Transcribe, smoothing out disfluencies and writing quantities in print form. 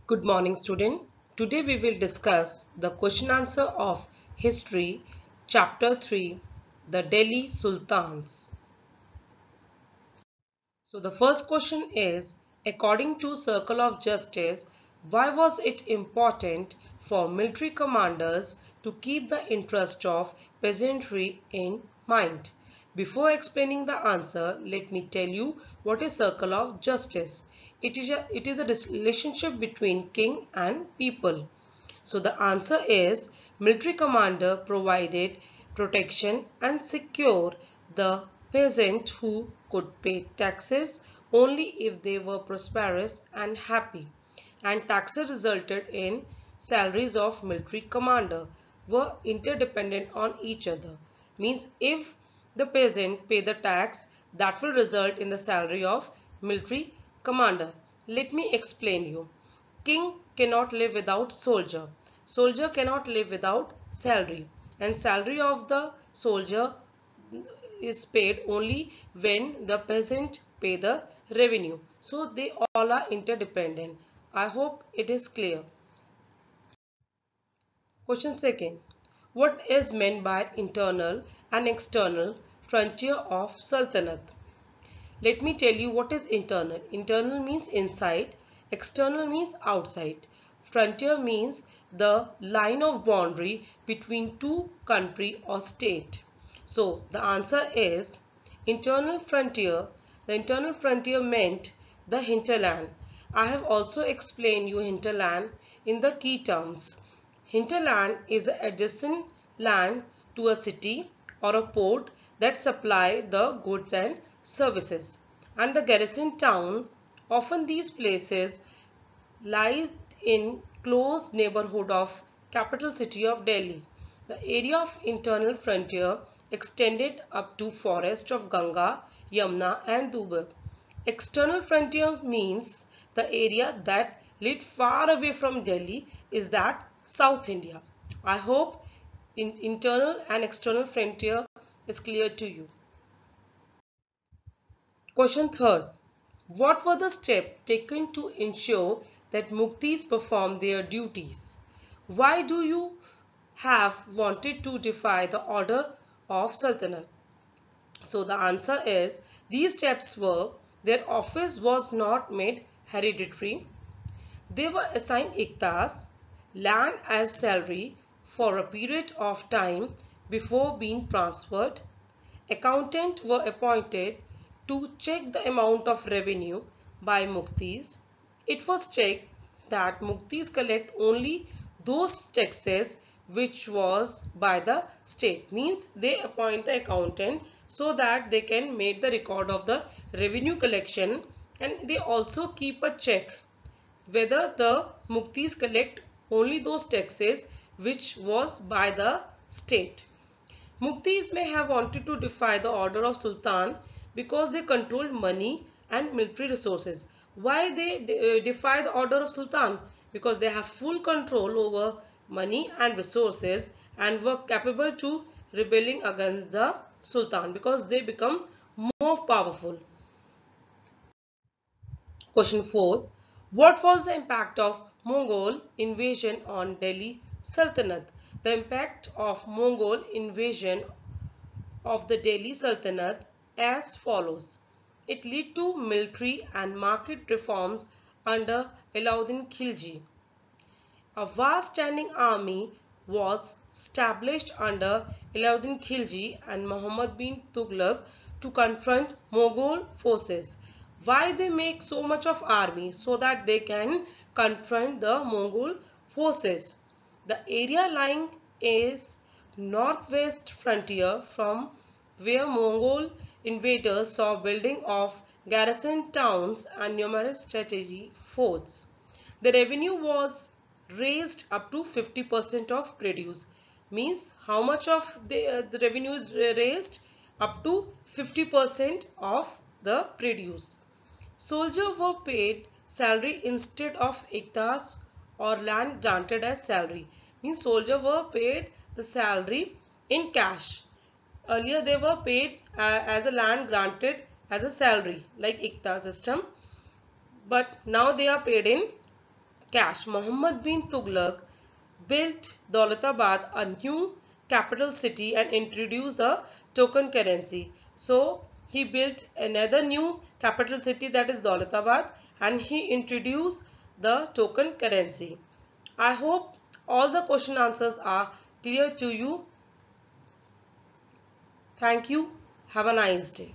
Good morning, student. Today we will discuss the question answer of History, Chapter 3, the Delhi Sultans. So the first question is, according to Circle of Justice, why was it important for military commanders to keep the interest of peasantry in mind? Before explaining the answer, let me tell you what is Circle of Justice. It is a relationship between king and people. So the answer is military commander provided protection and secure the peasant who could pay taxes only if they were prosperous and happy. And taxes resulted in salaries of military commander were interdependent on each other. Means if the peasant pay the tax, that will result in the salary of military commander. Let me explain you. King cannot live without soldier. Soldier cannot live without salary. And salary of the soldier is paid only when the peasant pay the revenue. So they all are interdependent. I hope it is clear. Question second. What is meant by internal and external frontier of Sultanate? Let me tell you what is internal. Internal means inside, external means outside. Frontier means the line of boundary between two country or state. So the answer is internal frontier. The internal frontier meant the hinterland. I have also explained you hinterland in the key terms. Hinterland is an adjacent land to a city or a port that supply the goods and services. And the garrison town, often these places lie in close neighborhood of capital city of Delhi. The area of internal frontier extended up to forest of Ganga, Yamuna and Dubab. External frontier means the area that led far away from Delhi is that South India. I hope internal and external frontier is clear to you. Question third. What were the steps taken to ensure that Muktis perform their duties? Why do you have wanted to defy the order of Sultanate? So the answer is these steps were their office was not made hereditary. They were assigned iktas, land as salary for a period of time before being transferred. Accountants were appointed to check the amount of revenue by Muktis. It was checked that Muktis collect only those taxes which was by the state. Means they appoint the accountant so that they can make the record of the revenue collection, and they also keep a check whether the Muktis collect only those taxes which was by the state. Muktis may have wanted to defy the order of Sultan because they controlled money and military resources. Why they defy the order of Sultan? Because they have full control over money and resources and were capable to rebelling against the Sultan because they become more powerful. Question 4. What was the impact of Mongol invasion on Delhi Sultanate? The impact of Mongol invasion of the Delhi Sultanate as follows. It led to military and market reforms under Alauddin Khilji. A vast standing army was established under Alauddin Khilji and Muhammad bin Tughlaq to confront Mughal forces. Why they make so much of army? So that they can confront the Mongol forces. The area lying is northwest frontier from where Mongol invaders saw building of garrison towns and numerous strategic forts. The revenue was raised up to 50% of produce. Means how much of the revenue is raised? Up to 50% of the produce. Soldiers were paid salary instead of iktas or land granted as salary. Means soldiers were paid the salary in cash. Earlier they were paid as a land granted as a salary like ikta system, but now they are paid in cash. Muhammad bin Tughlaq built Daulatabad, a new capital city, and introduced the token currency. So he built another new capital city, that is Daulatabad, and he introduced the token currency. I hope all the question answers are clear to you. Thank you. Have a nice day.